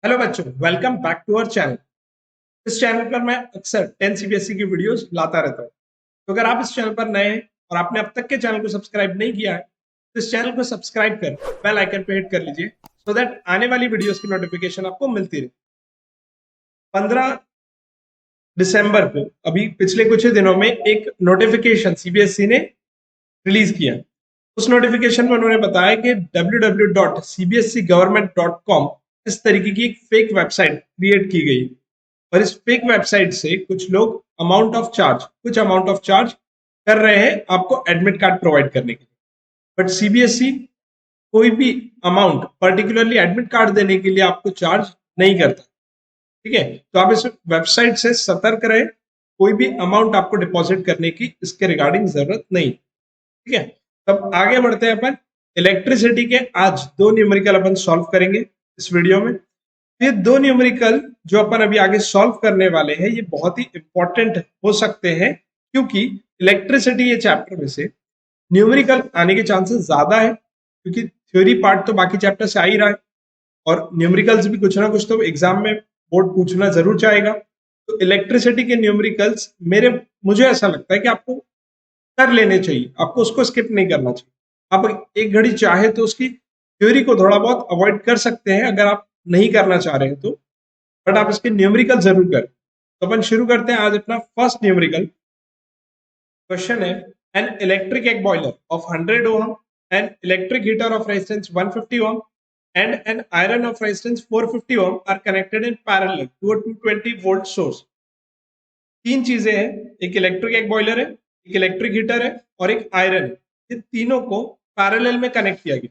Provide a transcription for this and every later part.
Hello बच्चों, welcome back to our channel. इस channel पर मैं अक्सर 10 सीबीएसई की वीडियोस लाता रहता हूं। तो अगर आप इस चैनल पर नए हैं और आपने अब तक के चैनल को सब्सक्राइब नहीं किया है तो इस चैनल को सब्सक्राइब कर बेल आइकन पे हिट कर लीजिए सो दैट आने वाली वीडियोस की नोटिफिकेशन आपको मिलती रहे। 15 दिसंबर को अभी पिछले कुछ ही दिनों में एक नोटिफिकेशन सीबीएसई ने रिलीज किया। उस नोटिफिकेशन में उन्होंने बताया कि www.cbscgovernment.com इस तरीके की एक फेक वेबसाइट क्रिएट की गई और इस फेक वेबसाइट से कुछ लोग कुछ अमाउंट ऑफ चार्ज कर रहे हैं आपको एडमिट कार्ड प्रोवाइड करने के लिए। बट सीबीएसई कोई भी अमाउंट पर्टिकुलरली एडमिट कार्ड देने के लिए आपको चार्ज नहीं करता। ठीक है, तो आप इस वेबसाइट से सतर्क रहे। कोई भी अमाउंट आपको डिपॉजिट करने की इसके रिगार्डिंग जरूरत नहीं। ठीक है, तब आगे बढ़ते हैं अपन इलेक्ट्रिसिटी के। आज दो न्यूमेरिकल अपन सॉल्व करेंगे इस वीडियो में। ये दो न्यूमेरिकल जो अपन अभी आगे सॉल्व करने वाले हैं ये बहुत ही इंपॉर्टेंट हो सकते हैं क्योंकि इलेक्ट्रिसिटी ये चैप्टर में से न्यूमेरिकल आने के चांसेस ज्यादा है क्योंकि थ्योरी पार्ट तो बाकी चैप्टर से आ ही रहा है और न्यूमेरिकल्स भी कुछ ना कुछ तो एग्जाम में बोर्ड पूछना जरूर चाहेगा। तो इलेक्ट्रिसिटी के न्यूमेरिकल्स मुझे ऐसा लगता है कि आपको कर लेने चाहिए, आपको उसको स्किप नहीं करना चाहिए। आप एक घड़ी चाहे तो उसकी थ्योरी को थोड़ा बहुत अवॉइड कर सकते हैं अगर आप नहीं करना चाह रहे हैं तो, बट आप इसके न्यूमेरिकल जरूर करें। तो अपन शुरू करते हैं आज अपना फर्स्ट न्यूमेरिकल। क्वेश्चन है, an electric egg boiler of 100 ohm, an electric heater of resistance 150 ohm and an iron of resistance 450 ohm are connected in parallel to a 220 volt source. तीन चीजें हैं, एक इलेक्ट्रिक एक बॉयलर है, एक electric heater है और एक आयरन है। ये तीनों को पैरेलल में कनेक्ट किया गया।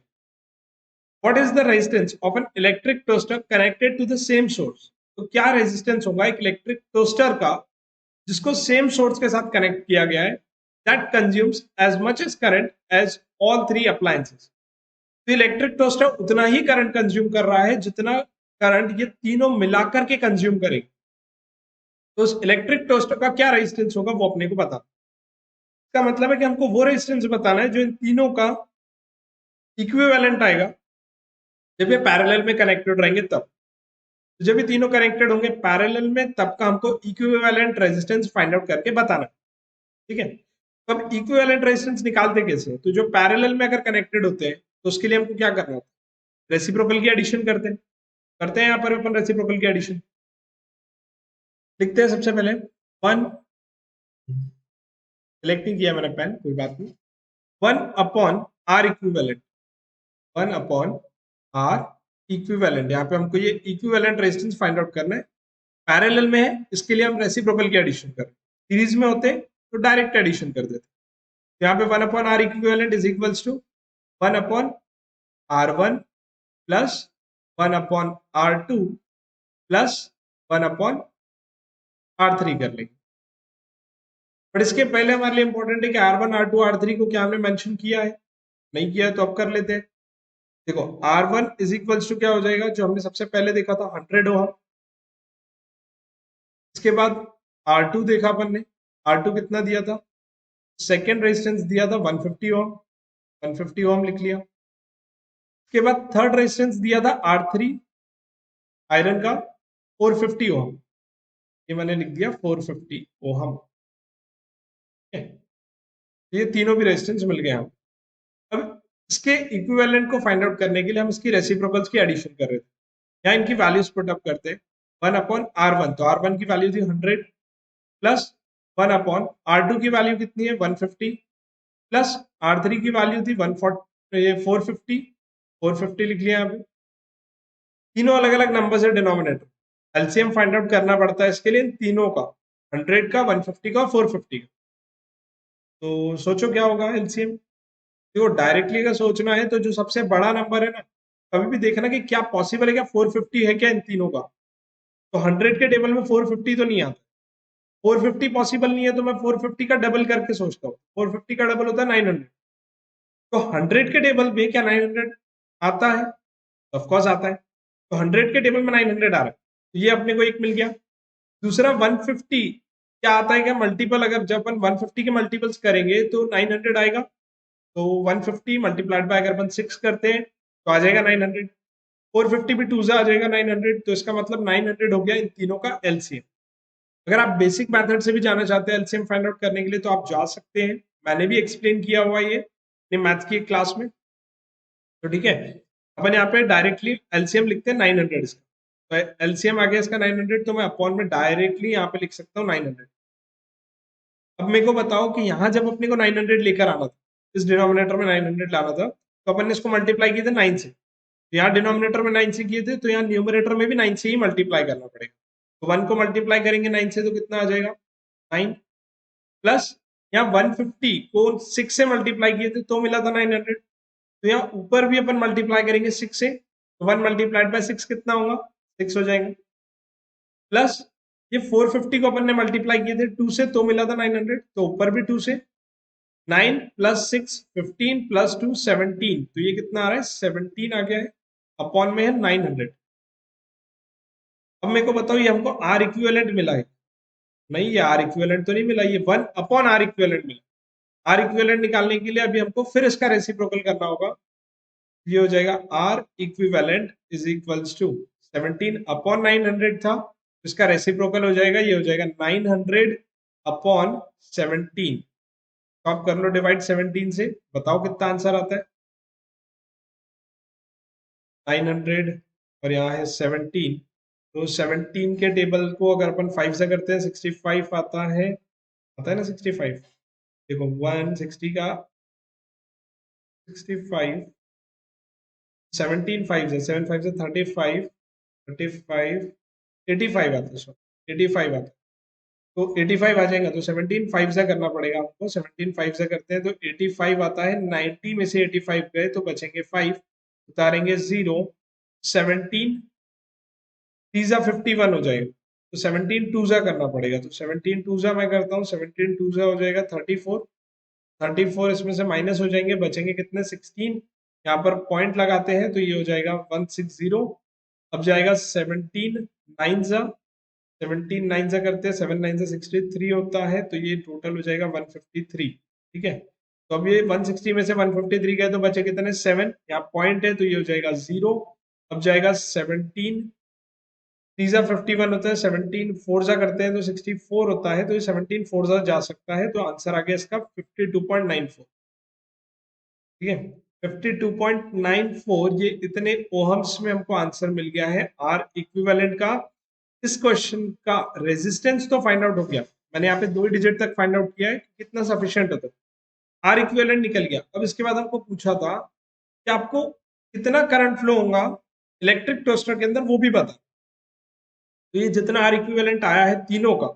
What is the resistance of an electric toaster connected to the same source? तो क्या रेजिस्टेंस होगा एक इलेक्ट्रिक टोस्टर का जिसको सेम सोर्स के साथ कनेक्ट किया गया है, that consumes as much as current as all three appliances. तो इलेक्ट्रिक टोस्टर उतना ही करंट कंज्यूम कर रहा है जितना करंट ये तीनों मिलाकर के कंज्यूम करेगी। तो उस इलेक्ट्रिक टोस्टर का क्या रेजिस्टेंस होगा वो अपने को बता। इसका मतलब है कि हमको वो रेजिस्टेंस बताना है जो इन तीनों का इक्विवेलेंट आएगा जब ये पैरेलल में कनेक्टेड रहेंगे तब। तो जब ये तीनों कनेक्टेड होंगे पैरेलल में तब का हमको इक्विवेलेंट रेजिस्टेंस फाइंड आउट करके बताना। ठीक है, तो अब इक्विवेलेंट रेजिस्टेंस निकालते कैसे? तो जो पैरेलल में अगर कनेक्टेड होते हैं तो उसके लिए हमको क्या करना होता है? रेसिप्रोकल की एडिशन करते हैं यहाँ पर अपन रेसिप्रोकल की एडिशन लिखते हैं। सबसे पहले वन, सेलेक्ट नहीं किया मैंने पेन, कोई बात नहीं। 1/R इक्विवेलेंट यहाँ पे हमको ये इक्विवेलेंट रेजिस्टेंस फाइंड आउट करना है। पैरेलल में है इसके लिए हम रेसिप्रोकल की एडिशन कर रहे हैं, सीरीज में होते तो डायरेक्ट एडिशन कर देते। यहाँ पे 1/R equivalent is equals to 1/R1 plus 1/R2 plus 1/R3 कर लेंगे। बट इसके पहले हमारे लिए इंपॉर्टेंट है कि R1 R2 R3 को क्या हमने मेंशन किया है? नहीं किया है तो अब कर लेते हैं। देखो R1 इज इक्वल्स टू क्या हो जाएगा जो हमने सबसे पहले देखा था 100 ओम। इसके बाद R2 देखा अपन ने, R2 कितना दिया था? सेकेंड रेजिस्टेंस दिया था 150 ओम, 150 ओम लिख लिया। इसके बाद थर्ड रेजिस्टेंस दिया था R3 आयरन का 450 ओम, ये मैंने लिख दिया 450 ओम। ये तीनों भी रेजिस्टेंस मिल गए हम। अब इसके इक्विवेलेंट को फाइंड आउट करने के लिए हम इसकी रेसिप्रोकल्स की एडिशन कर रहे थे। यहाँ इनकी वैल्यूज पुट अप करते हैं। 1/R1, तो R1 की वैल्यू थी 100 प्लस 1/R2 की वैल्यू कितनी है 150 प्लस R3 की वैल्यू थी 450 लिख लिया यहाँ पे। तीनों अलग अलग नंबर है डिनोमिनेटर, एलसीएम फाइंड आउट करना पड़ता है इसके लिए तीनों का, 100 का 150 का 450 का। तो सोचो क्या होगा एलसीएम। देखो डायरेक्टली अगर सोचना है तो जो सबसे बड़ा नंबर है ना, कभी भी देखना कि क्या पॉसिबल है, क्या 450 है क्या इन तीनों का। तो 100 के टेबल में 450 तो नहीं आता, 450 पॉसिबल नहीं है तो मैं 450 का डबल करके सोचता हूँ। 450 का डबल होता है 900। तो 100 के टेबल में क्या 900 आता है? ऑफ कोर्स आता है। तो 100 के टेबल में 900 आ रहा है, तो ये अपने को एक मिल गया। दूसरा 150 क्या आता है, क्या मल्टीपल, अगर जब अपन 150 के मल्टीपल्स करेंगे तो 900 आएगा। तो 150 मल्टीप्लाइड बाय अगर अपन 6 करते हैं तो आ जाएगा 900। 450 भी 2 से आ जाएगा 900, तो इसका मतलब 900 हो गया इन तीनों का एलसीएम। अगर आप बेसिक मेथड से भी जाना चाहते हैं एलसीएम फाइंड आउट करने के लिए तो आप जा सकते हैं, मैंने भी एक्सप्लेन किया हुआ ये अपने मैथ्स की क्लास में। तो ठीक है, अपन यहाँ पे डायरेक्टली एलसीएम लिखते हैं 900 इसका, तो एलसीएम आ गया इसका 900, तो मैं अपॉन में डायरेक्टली यहाँ पे लिख सकता हूँ 900। अब मेरे को बताओ कि यहाँ जब अपने को 900 लेकर आना था, इस डिनोमिनेटर में 900 लाना था, तो अपन ने इसको मल्टीप्लाई किए थे 9 से, तो यहाँ डिनोमिनेटर में 9 से किए थे, तो यहाँ न्यूमरेटर में भी 9 से ही मल्टीप्लाई करना पड़ेगा। तो 1 को मल्टीप्लाई करेंगे 9 से तो कितना आ जाएगा 9, प्लस यहाँ 150 को 6 से मल्टीप्लाई किए थे तो मिला था 900, तो यहाँ ऊपर भी अपन मल्टीप्लाई करेंगे 6 से, तो 1 मल्टीप्लाइड बाय 6 कितना होगा 6 हो जाएगा, प्लस ये 450 को अपन ने मल्टीप्लाई किए थे 2 से तो मिला था 900, तो ऊपर भी 2 से, 9 प्लस 6 15 प्लस 2 17, तो ये कितना आ रहा है 17 आ गया है, अपॉन में है 900। अब मेरे को बताओ ये हमको आर इक्विवेलेंट मिला है, नहीं ये आर इक्विवेलेंट तो नहीं मिला, ये 1 अपॉन आर इक्विवेलेंट मिला। आर इक्विवेलेंट निकालने के लिए अभी हमको फिर इसका रेसिप्रोकल करना होगा, ये हो जाएगा R equivalent is equals to 17 upon 900 था, इसका रेसिप्रोकल हो जाएगा, ये हो जाएगा 900 अपॉन 17, तो आप कर लो डिवाइड 17 से, बताओ कितना आंसर आता है 900 और यहाँ है 17, तो 17 के टेबल को अगर अपन 5 से करते हैं 65 आता है ना 65, देखो 160 का 65, 17 5 से 7 5 से 35, 35 85 आता है, सॉरी 85 आता है, तो 85 आ जाएगा, तो 17 5 से करना पड़ेगा आपको, 17 5 से करते हैं तो 85 आता है, 90 में से 85 गए तो बचेंगे 5, उतारेंगे 0, 17 तीजा 51 हो जाएगा, तो 17 टूजा करना पड़ेगा, तो 17 टूजा मैं करता हूँ, 17 टूजा हो जाएगा 34, 34 इसमें से माइनस हो जाएंगे, बचेंगे कितने 16, यहाँ पर पॉइंट लगाते हैं तो ये हो जाएगा 160, अब जाएगा 17 9 जा, 17 9 जा करते हैं 7 9 से 63 होता है, तो ये टोटल हो जाएगा 153, ठीक है। तो अब ये 160 में से 153 गए तो बचे कितने 7, यहाँ पॉइंट है तो ये हो जाएगा 0, अब जाएगा 17 तीजा 51 होता है, 17 फोर करते हैं तो 64 होता है, तो ये 17 फोर जा सकता है, तो आंसर आ गया इसका 52.94, ठीक है 52.94, ये इतने ओहम्स में हमको आंसर मिल गया है आर इक्विवेलेंट का। इस क्वेश्चन का रेजिस्टेंस तो फाइंड आउट हो गया, मैंने यहाँ पे 2 डिजिट तक फाइंड आउट किया है कितना सफिशिएंट होता है, आर इक्विवेलेंट निकल गया। अब इसके बाद हमको पूछा था कि आपको कितना करंट फ्लो होगा इलेक्ट्रिक टोस्टर के अंदर, वो भी बता, तो ये जितना आर इक्विवेलेंट आया है तीनों का,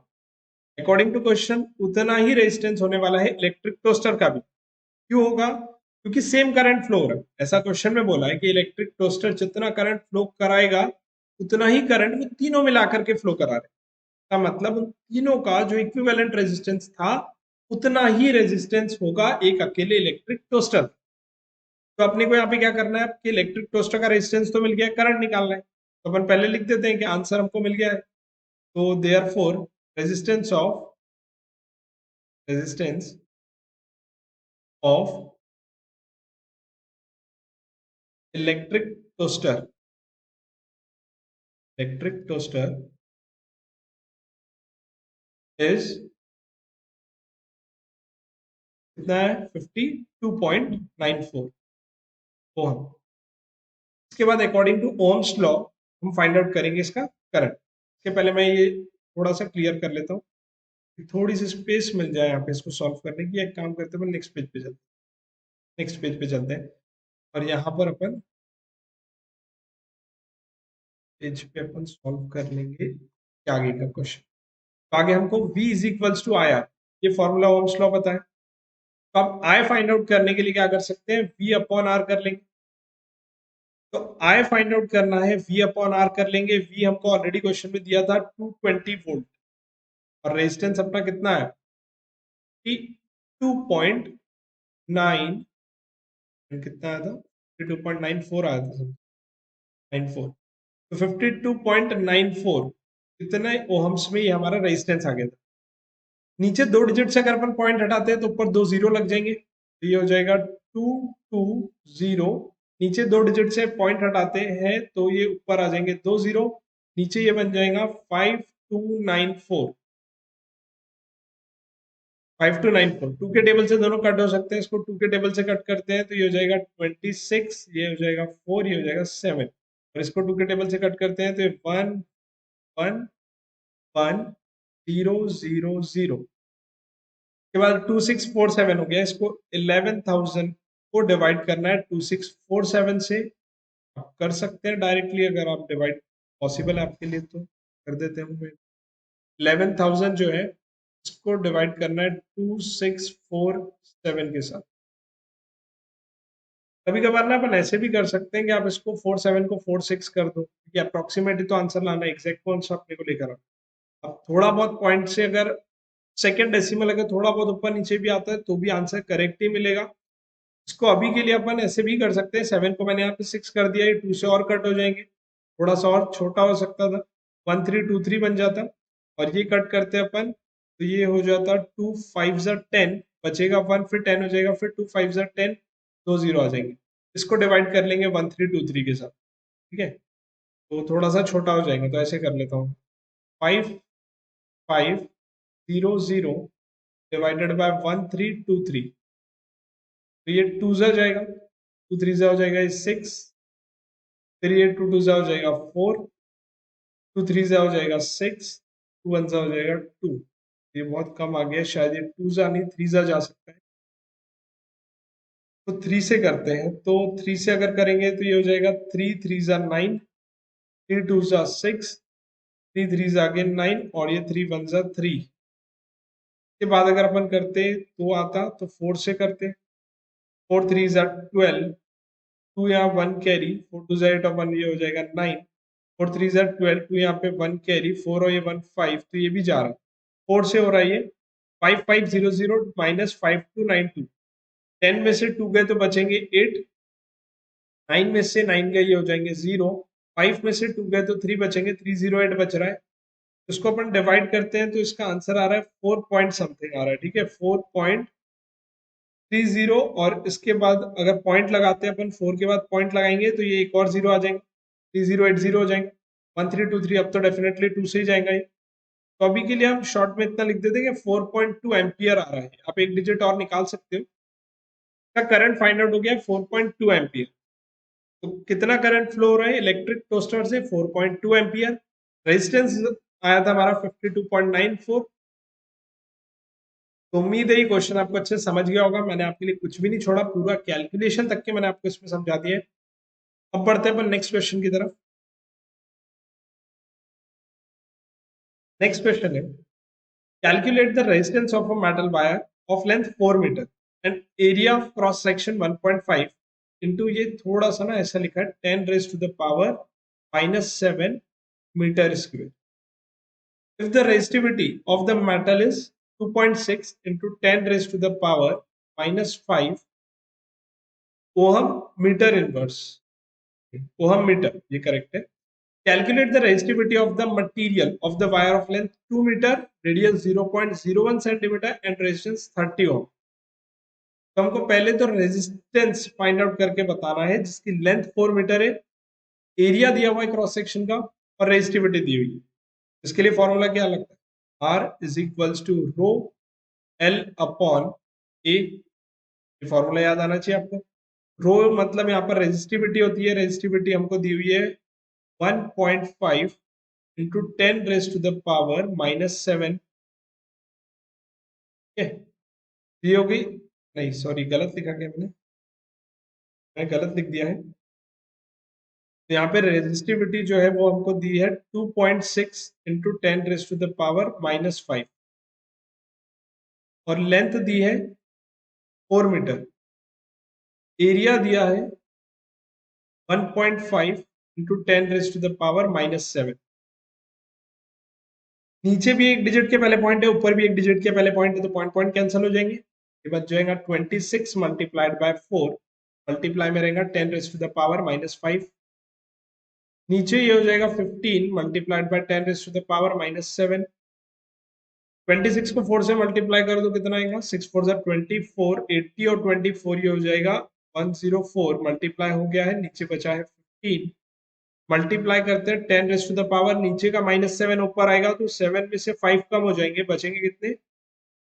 अकॉर्डिंग टू क्वेश्चन उतना ही रेजिस्टेंस होने वाला है इलेक्ट्रिक टोस्टर का भी। क्यों होगा, क्योंकि सेम करंट फ्लो हो रहा है, ऐसा क्वेश्चन में बोला है कि इलेक्ट्रिक टोस्टर जितना करंट फ्लो कराएगा उतना ही करंट वो तीनों मिलाकर के फ्लो करा रहे हैं, का मतलब उन तीनों का जो इक्विवेलेंट रेजिस्टेंस था उतना ही रेजिस्टेंस होगा एक अकेले इलेक्ट्रिक टोस्टर। तो अपने को यहाँ पे क्या करना है कि इलेक्ट्रिक टोस्टर का रेजिस्टेंस तो मिल गया, करंट निकालना है, तो अपन पहले लिख देते हैं कि आंसर हमको मिल गया है, तो therefore resistance of electric toaster is कितना है 52.94 ओम। इसके बाद अकॉर्डिंग टू ओम्स लॉ हम फाइंड आउट करेंगे इसका करंट। इसके पहले मैं ये थोड़ा सा क्लियर कर लेता हूँ, थोड़ी सी स्पेस मिल जाए यहाँ पे इसको सॉल्व करने की। एक काम करते हैं नेक्स्ट पेज पे चलते हैं, और यहाँ पर अपन पेज पे अपन सॉल्व कर लेंगे आगे का क्वेश्चन। तो आगे हमको V is equals to I R, ये फॉर्मूला ओम्स लॉ पता है, तो अब आई फाइंड आउट करने के लिए क्या कर सकते हैं V अपॉन आर कर लेंगे। तो आई फाइंड आउट करना है V अपॉन आर कर लेंगे, V हमको ऑलरेडी क्वेश्चन में दिया था 220 वोल्ट, और रेजिस्टेंस अपना कितना है 2.9, कितना आया था 52.94 आया था 94, तो 52.94 इतने ओहम्स में ये हमारा रेजिस्टेंस आ गया था। नीचे 2 डिजिट से अगर अपन पॉइंट हटाते हैं तो ऊपर 2 जीरो लग जाएंगे, तो ये हो जाएगा 220 नीचे 2 डिजिट से पॉइंट हटाते हैं तो ये ऊपर आ जाएंगे 2 जीरो, नीचे ये बन जाएगा 5294, 5294। 2 के टेबल से दोनों कट हो सकते हैं, इसको 2 के टेबल से कट करते हैं तो ये हो जाएगा 26, ये हो जाएगा 4, ये हो जाएगा 7, और इसको 2 के टेबल से कट करते हैं तो ये 1 1 1 0 0 0 के बाद 2647 हो गया। इसको 11,000 को डिवाइड करना है 2647 से। आप कर सकते हैं डायरेक्टली, अगर आप डिवाइड पॉसिबल है आपके लिए तो कर देते हैं। 11,000 जो है इसको डिवाइड करना है 2647 के साथ। कभी कभार ना अपन ऐसे भी कर सकते हैं कि आप इसको 47 को 46 कर दो, क्योंकि अप्रोक्सीमेटली तो आंसर लाना, एग्जैक्ट कौन सा अपने को लेकर आना। अब थोड़ा बहुत पॉइंट से अगर सेकेंड डेसिमल अगर थोड़ा बहुत ऊपर नीचे भी आता है तो भी आंसर करेक्ट ही मिलेगा। इसको अभी के लिए अपन ऐसे भी कर सकते हैं, 7 को मैंने यहाँ पे 6 कर दिया, ये 2 से और कट हो जाएंगे, थोड़ा सा और छोटा हो सकता था, 1323 बन जाता, और ये कट करते अपन तो ये हो जाता 2 5 10, बचेगा 1, फिर 10 हो जाएगा, फिर 2 5 10, 2 जीरो आ जाएंगे। इसको डिवाइड कर लेंगे 1323 के साथ, ठीक है, तो थोड़ा सा छोटा हो जाएंगे, तो ऐसे कर लेता हूँ 5 5 0 0 डिवाइडेड बाय 1323, तो ये 2 जा जाएगा, 2 3 जा हो जाएगा 6, फिर ये 2 2 जा हो जाएगा 4, 2 3 जा हो जाएगा 6, 2 1 जा हो जाएगा 2। ये बहुत कम आ गया, शायद ये 2 जा नहीं 3 जा सकता है, तो 3 से करते हैं। तो 3 से अगर करेंगे तो ये हो जाएगा 3 3 जा 9, 3 2 जा 6, 3 3 जा अगेन 9, और ये 3 1 जा 3 के बाद अगर अपन करते तो आता, तो 4 से करते, 4 3 जा 12, 2 यहाँ 1 कैरी, 4 2 जा 8 और 1 ये हो जाएगा 9, 4 3 जा 12, 2 यहाँ पे 1 कैरी, 4 और ये 1 5, तो ये भी जा रहा है, 4 से हो रहा है ये 5 5 0 0 माइनस 5 2 9 2, 10 में से 2 गए तो बचेंगे 8, 9 में से 9 गए ये हो जाएंगे 0, 5 में से 2 गए तो 3 बचेंगे, 308 बच रहा है। इसको अपन डिवाइड करते हैं तो इसका आंसर आ रहा है 4 पॉइंट समथिंग आ रहा है, ठीक है, 4.30, और इसके बाद अगर पॉइंट लगाते हैं अपन, 4 के बाद पॉइंट लगाएंगे तो ये एक और जीरो आ जाएंगे, 3080 हो जाएंगे, 1323 अब तो डेफिनेटली 2 से ही जाएगा ये। तो अभी के लिए हम शॉर्ट में इतना लिख देते हैं कि 4.2 एम्पियर आ रहा है, आप एक डिजिट और निकाल सकते हो। का करंट फाइंड आउट हो गया 4.2 एम्पियर। तो कितना करंट फ्लो हो रहा है इलेक्ट्रिक टोस्टर से, 4.2 एम्पियर। रेजिस्टेंस आया था हमारा 52.94। तो उम्मीद है ये क्वेश्चन आपको अच्छे से समझ गया होगा, मैंने आपके लिए कुछ भी नहीं छोड़ा, पूरा कैलकुलेशन तक के मैंने आपको इसमें समझा दिया है। अब बढ़ते हैं अपन नेक्स्ट क्वेश्चन की तरफ। नेक्स्ट क्वेश्चन है, calculate the resistance of a metal wire of length 4 metre and area of cross section 1.5 into, ये थोड़ा सा ना ऐसा लिखा है 10 raise to the power -7 metre square. If the resistivity of the metal is 2.6 into 10 raised to the power -5 ohm meter inverse, ohm meter, ये correct है। Calculate the resistivity of the material of the wire of length 2 meter, radius 0.01 centimeter and resistance 30 ohm। तो हमको पहले तो resistance find out करके बताना है जिसकी लेंथ 4 मीटर है, एरिया दिया हुआ है क्रॉस सेक्शन का, और रेजिस्टिविटी दी हुई है। इसके लिए फॉर्मूला क्या लगता है, R is equals to rho L upon A, formula याद आना चाहिए आपको। रो मतलब यहाँ पर रेजिस्टिविटी होती है, रेजिस्टिविटी हमको दी हुई है 1.5 into 10 raise to the power -7, दी होगी, नहीं सॉरी गलत लिखा गया, मैंने गलत लिख दिया है। तो यहाँ पे रेजिस्टिविटी जो है वो हमको दी है 2.6 into 10 raise to the power -5, और लेंथ दी है 4 मीटर, एरिया दिया है 1.5 into 10 raise to the power -7। नीचे भी एक डिजिट के पहले पॉइंट है, ऊपर भी एक डिजिट के पहले पॉइंट है, तो पॉइंट पॉइंट कैंसिल हो जाएंगे, ये बच जाएगा 26 मल्टीप्लाइड बाय 4, मल्टीप्लाई में रहेगा 10 रेज टू द पावर -5, नीचे ये हो जाएगा 15 multiplied by 10 raise to the power -7। 26 को 4 से मल्टीप्लाई कर दो कितना आएगा, 6 4 जा 24, 80 और 24 ये हो जाएगा 104 मल्टीप्लाई हो गया है, नीचे बचा है 15, मल्टीप्लाई करते हैं 10 रेज़ टू द पावर, नीचे का -7 ऊपर आएगा तो 7 में से 5 कम हो जाएंगे, बचेंगे कितने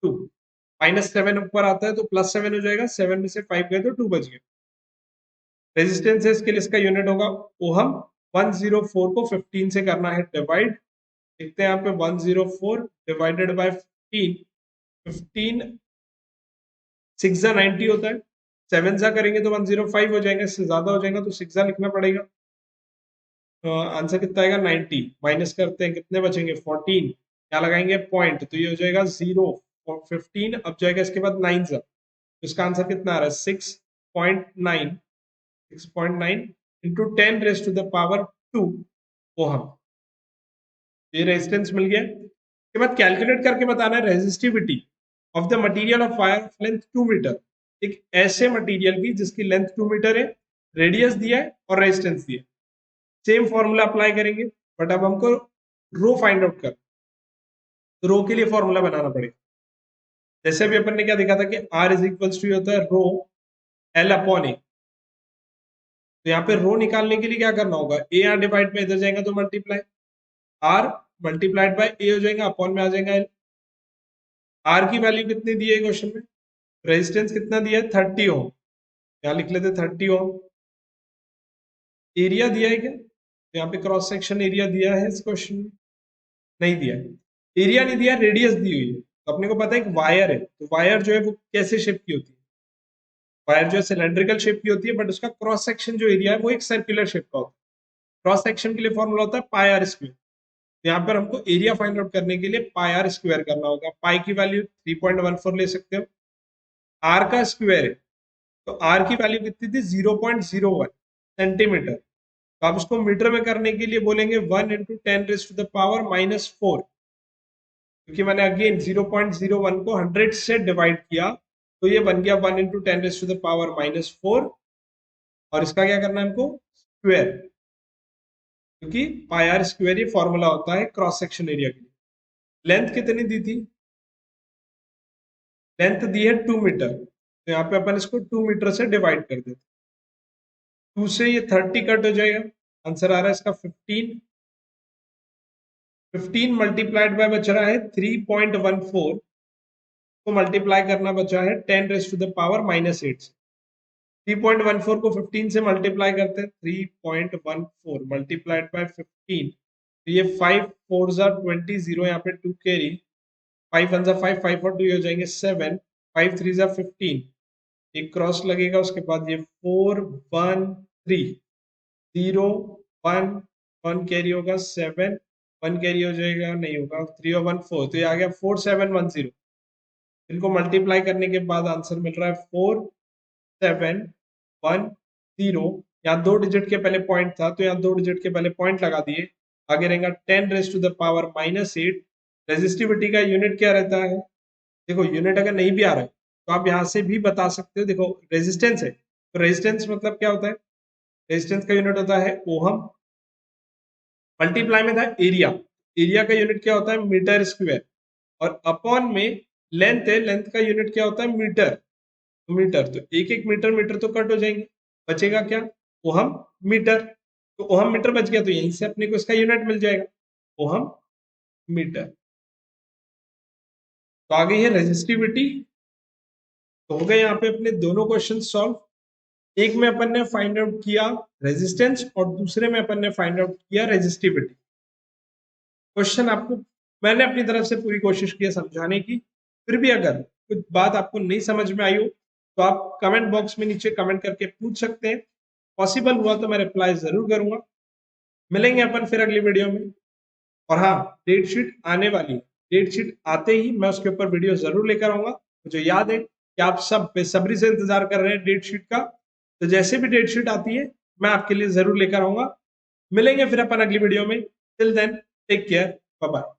2, -7 ऊपर आता है तो +7 हो जाएगा, 7 में से 5 गए तो 2 बच गए। रेजिस्टेंस है इसके लिए इसका यूनिट होगा ओहम। 104 को 15 से करना है डिवाइड, देखते हैं यहाँ पे 104 डिवाइडेड बाय 15, 15 6 जा 90 होता है, 7 जा करेंगे तो 105 हो जाएगा, इससे ज्यादा हो जाएगा तो 6 जा लिखना पड़ेगा। आंसर कितना आएगा 90, माइनस करते हैं कितने बचेंगे 14, क्या लगाएंगे पॉइंट, तो ये हो जाएगा 0 और 15 अब जाएगा इसके बाद 9 जा, तो इसका आंसर कितना आ रहा है 6.9, 6.9 into 10 raise to the power 2 ohm. ये रेजिस्टेंस मिल गया। इसके बाद कैलकुलेट करके बताना है resistivity of the material of wire of length 2 metre, एक ऐसे मटेरियल की जिसकी लेंथ 2 मीटर है, रेडियस दिया है और रेजिस्टेंस दिया है। सेम फॉर्मूला अप्लाई करेंगे, बट अब हमको रो फाइंड आउट कर, तो रो के लिए फॉर्मूला बनाना पड़ेगा। जैसे अभी अपन ने क्या देखा था कि R इज इक्वल्स टू होता है रो L अपॉन ए, तो यहाँ पे रो निकालने के लिए क्या करना होगा, ए आर डिवाइड में इधर जाएगा तो मल्टीप्लाई, आर मल्टीप्लाइड बाय ए हो जाएगा, अपॉन में आ जाएगा एल। आर की वैल्यू कितनी दी है क्वेश्चन में, रेजिस्टेंस कितना दिया है 30 ओम, यहाँ लिख लेते 30 ओम। एरिया दिया है क्या, तो यहाँ पे क्रॉस सेक्शन एरिया दिया है इस क्वेश्चन में, नहीं दिया है, एरिया नहीं दिया, रेडियस दी हुई है। तो अपने को पता है एक वायर है, तो वायर जो है वो कैसे शेप की होती है, वायर जो है सिलेंड्रिकल शेप की होती है, बट उसका क्रॉस सेक्शन जो एरिया है वो एक सर्कुलर शेप का होता है। क्रॉस सेक्शन के लिए फॉर्मूला होता है पाई आर स्क्वायर, यहाँ पर हमको एरिया फाइंड आउट करने के लिए पाई आर स्क्वायर करना होगा। पाई की वैल्यू 3.14 ले सकते हो, आर का स्क्वायर है तो आर की वैल्यू कितनी थी 0.01 सेंटीमीटर, तो आप इसको मीटर में करने के लिए बोलेंगे 1 into 10 raise to the power -4, क्योंकि मैंने अगेन 0.01 को 100 से डिवाइड किया तो ये बन गया 1 into 10 raise to the power -4, और इसका क्या करना है हमको स्क्वायर, क्योंकि पाई आर स्क्वायर ये फॉर्मूला होता है क्रॉस सेक्शन एरिया के लिए। लेंथ कितनी दी थी, लेंथ दी है 2 मीटर, तो यहाँ पे अपन इसको 2 मीटर से डिवाइड कर देते, 2 से ये 30 कट हो जाएगा, आंसर आ रहा है इसका 15, 15 मल्टीप्लाइड बाय बच रहा है 3.14 को मल्टीप्लाई करना बचा है 10 रेज़ टू द पावर -8 से, 3.14 को 15 से मल्टीप्लाई करते हैं, 3.14 मल्टीप्लाइड बाय 15, तो ये 5 4 जा 20, 0 यहाँ पे 2 कैरी, 5 1 जा 5, 5 और 2 हो जाएंगे 7, 5 3 जा 15, एक क्रॉस लगेगा, उसके बाद ये 4 1 3 0 1 1 कैरी होगा, 7 1 कैरी हो जाएगा, नहीं होगा, 3 और 1 4, तो ये आ गया 4710। इनको मल्टीप्लाई करने के बाद आंसर मिल रहा है 4710। यहाँ 2 डिजिट के पहले पॉइंट था तो यहाँ 2 डिजिट के पहले पॉइंट लगा दिए, आगे रहेगा 10 raise to the power -8। Resistivity का यूनिट क्या रहता है, देखो यूनिट अगर नहीं भी आ रहा है तो आप यहाँ से भी बता सकते हो, देखो रेजिस्टेंस है तो रेजिस्टेंस मतलब क्या होता है, रेजिस्टेंस का यूनिट होता है ओहम, मल्टीप्लाई में था एरिया, एरिया का यूनिट क्या होता है मीटर स्क्वायर, और अपॉन में लेंथ है, लेंथ का यूनिट क्या होता है मीटर, मीटर, तो एक एक मीटर मीटर तो कट हो जाएंगे, बचेगा क्या ओहम मीटर, तो ओहम मीटर बच गया, तो यहीं से अपने को इसका यूनिट मिल जाएगा ओहम मीटर। तो आ गई है रेजिस्टिविटी। तो हो गए यहाँ पे अपने दोनों क्वेश्चन सॉल्व, एक में अपन ने फाइंड आउट किया रेजिस्टेंस और दूसरे में अपन ने फाइंड आउट किया रेजिस्टिविटी। क्वेश्चन आपको मैंने अपनी तरफ से पूरी कोशिश की है समझाने की, फिर भी अगर कुछ बात आपको नहीं समझ में आई हो तो आप कमेंट बॉक्स में नीचे कमेंट करके पूछ सकते हैं, पॉसिबल हुआ तो मैं रिप्लाई जरूर करूंगा। मिलेंगे अपन फिर अगली वीडियो में, और हाँ डेट शीट आने वाली है, डेट शीट आते ही मैं उसके ऊपर वीडियो जरूर लेकर आऊंगा। मुझे याद है कि आप सब बेसब्री से इंतजार कर रहे हैं डेट शीट का, तो जैसे भी डेट शीट आती है मैं आपके लिए जरूर लेकर आऊंगा। मिलेंगे फिर अपन अगली वीडियो में, till then take care, bye bye.